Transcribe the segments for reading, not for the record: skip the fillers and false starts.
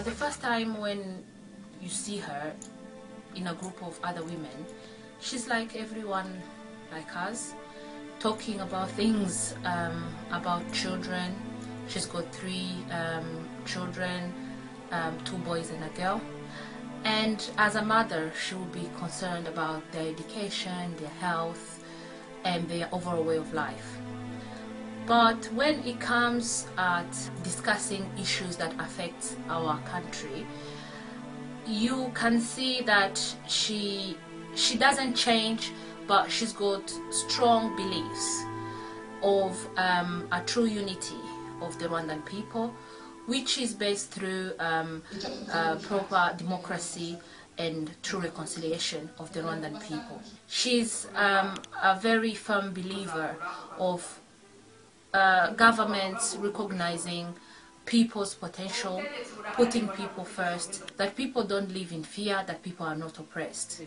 The first time when you see her in a group of other women, she's like everyone like us, talking about things, about children. She's got 3 children, 2 boys and a girl. And as a mother, she will be concerned about their education, their health, and their overall way of life. But when it comes at discussing issues that affect our country, you can see that she doesn't change, but she's got strong beliefs of a true unity of the Rwandan people, which is based through proper democracy and true reconciliation of the Rwandan people. She's a very firm believer of governments recognizing people's potential, putting people first, that people don't live in fear, that people are not oppressed.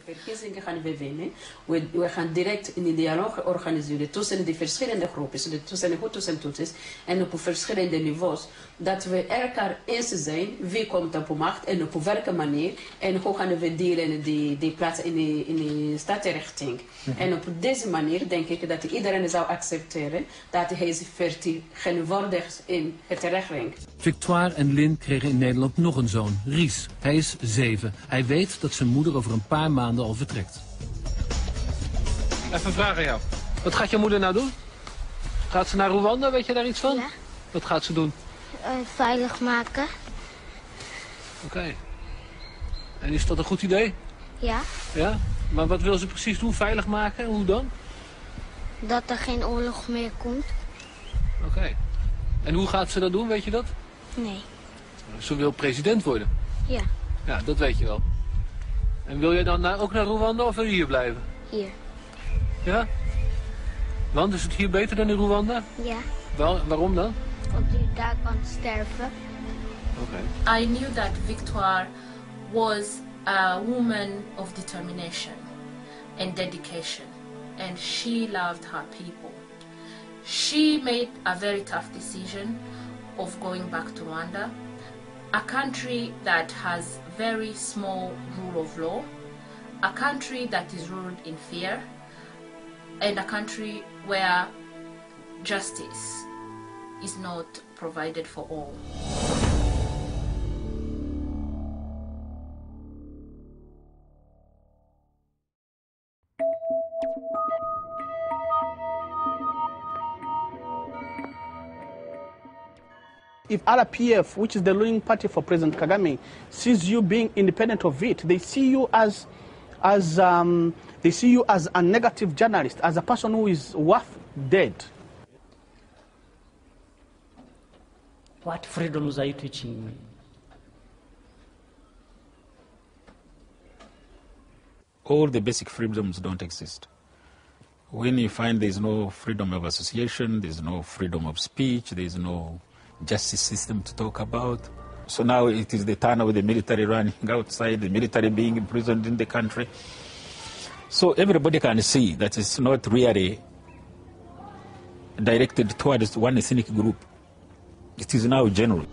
We gaan direct in een dialoog organiseren tussen de verschillende groepen, tussen de Hutus en Tutsis, en op verschillende niveaus, dat we elkaar eens zijn wie komt op macht en op welke manier en hoe gaan we delen die plaats in de stadsrichting. En op deze manier denk ik dat iedereen zou accepteren dat hij is vertegenwoordigd in het rechtbank. Victoire en Lynn kregen in Nederland nog een zoon, Ries. Hij is 7. Hij weet dat zijn moeder over een paar maanden al vertrekt. Even een vraag aan jou. Wat gaat je moeder nou doen? Gaat ze naar Rwanda, weet je daar iets van? Ja. Wat gaat ze doen? Veilig maken. Oké. En is dat een goed idee? Ja. Ja? Maar wat wil ze precies doen? Veilig maken? Hoe dan? Dat er geen oorlog meer komt. Oké. En hoe gaat ze dat doen, weet je dat? Nee. Ze wil president worden? Ja. Ja, dat weet je wel. En wil jij dan ook naar Rwanda of wil je hier blijven? Hier. Ja? Want is het hier beter dan in Rwanda? Ja. Waarom dan? Want je daar kan sterven. Oké. I knew that Victoire was a woman of determination and dedication, and she loved her people. She made a very tough decision of going back to Rwanda, a country that has very small rule of law, a country that is ruled in fear, and a country where justice is not provided for all. If RPF, which is the ruling party for President Kagame, sees you being independent of it, they see you as a negative journalist, as a person who is worth dead. What freedoms are you teaching me? All the basic freedoms don't exist. When you find there's no freedom of association, there's no freedom of speech, there's no justice system to talk about. So now it is the turn of the military running outside, the military being imprisoned in the country. So everybody can see that it's not really directed towards one ethnic group. It is now general.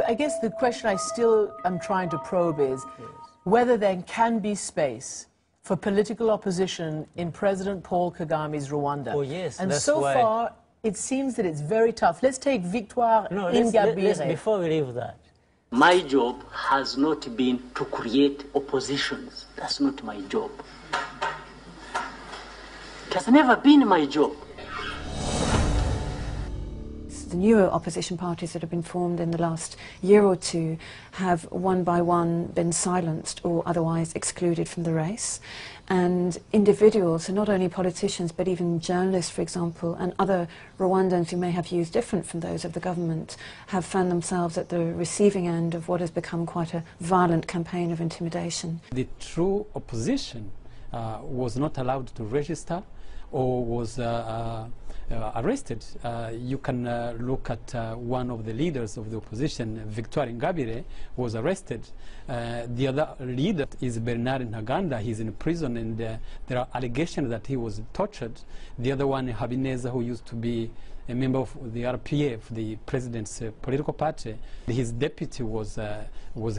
I guess the question I still am trying to probe is whether there can be space for political opposition in President Paul Kagame's Rwanda. Oh, yes. And that's so why... far, it seems that it's very tough. Let's take Victoire INGABIRE. Before we leave that. My job has not been to create oppositions. That's not my job. It has never been my job. The newer opposition parties that have been formed in the last year or two have one by one been silenced or otherwise excluded from the race. And individuals, so not only politicians but even journalists, for example, and other Rwandans who may have views different from those of the government, have found themselves at the receiving end of what has become quite a violent campaign of intimidation. The true opposition was not allowed to register or was arrested. You can look at one of the leaders of the opposition, Victoire Ingabire, was arrested. The other leader is Bernard Ntaganda. He's in prison, and there are allegations that he was tortured. The other one, Habineza, who used to be a member of the RPF, the president's political party, his deputy was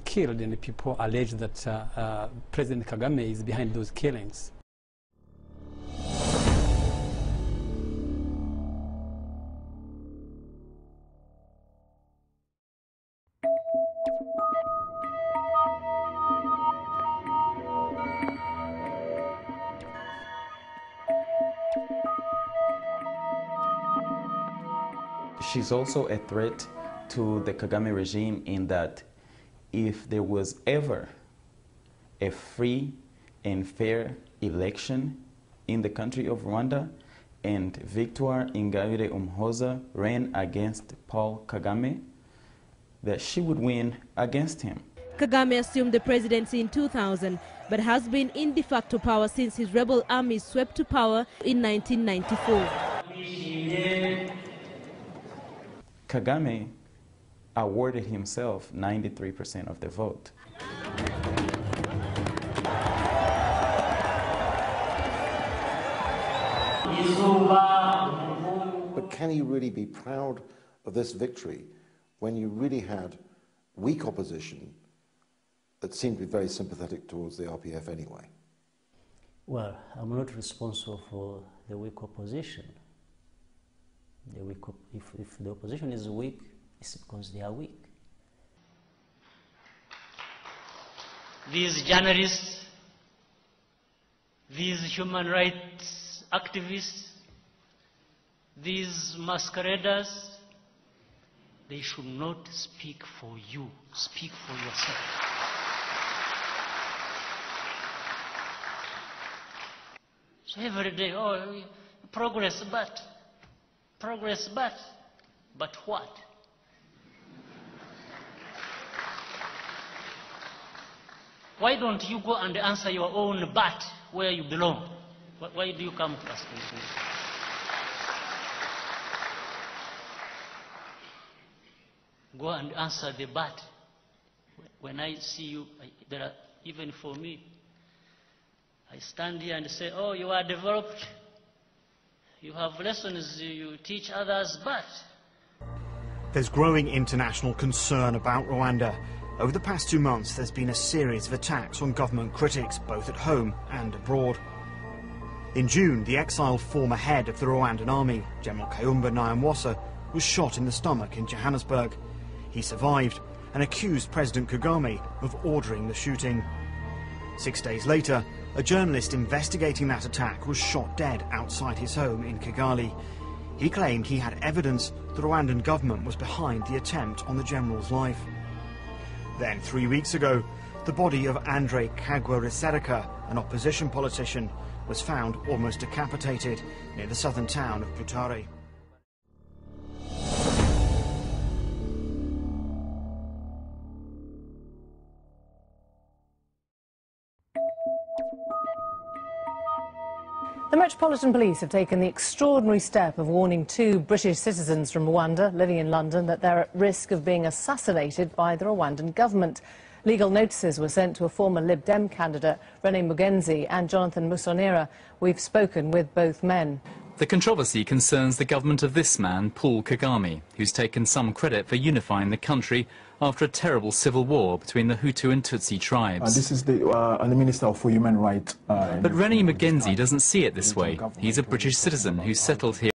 killed, and people allege that President Kagame is behind those killings. She's also a threat to the Kagame regime in that if there was ever a free and fair election in the country of Rwanda and Victoire Ingabire Umuhoza ran against Paul Kagame, that she would win against him. Kagame assumed the presidency in 2000, but has been in de facto power since his rebel army swept to power in 1994. Kagame awarded himself 93% of the vote. But can you really be proud of this victory when you really had weak opposition that seemed to be very sympathetic towards the RPF anyway? Well, I'm not responsible for the weak opposition. If the opposition is weak, it's because they are weak. These journalists, these human rights activists, these masqueraders, they should not speak for you. Speak for yourself. So every day, oh, progress, but what? Why don't you go and answer your own but where you belong? Why do you come to us? Go and answer the but. When I see you, there are, even for me, I stand here and say, oh, you are developed. You have lessons you teach others, but... There's growing international concern about Rwanda. Over the past 2 months, there's been a series of attacks on government critics, both at home and abroad. In June, the exiled former head of the Rwandan army, General Kayumba Nyamwasa, was shot in the stomach in Johannesburg. He survived and accused President Kagame of ordering the shooting. 6 days later, a journalist investigating that attack was shot dead outside his home in Kigali. He claimed he had evidence the Rwandan government was behind the attempt on the general's life. Then, 3 weeks ago, the body of Andre Kagwa-Risereka, an opposition politician, was found almost decapitated near the southern town of Butare. The Metropolitan Police have taken the extraordinary step of warning 2 British citizens from Rwanda living in London that they're at risk of being assassinated by the Rwandan government. Legal notices were sent to a former Lib Dem candidate, Rene Mugenzi, and Jonathan Musonera. We've spoken with both men. The controversy concerns the government of this man, Paul Kagame, who's taken some credit for unifying the country after a terrible civil war between the Hutu and Tutsi tribes. This is the Minister for Human Rights. But Rene Mugenzi doesn't see it this way. He's a British citizen who settled here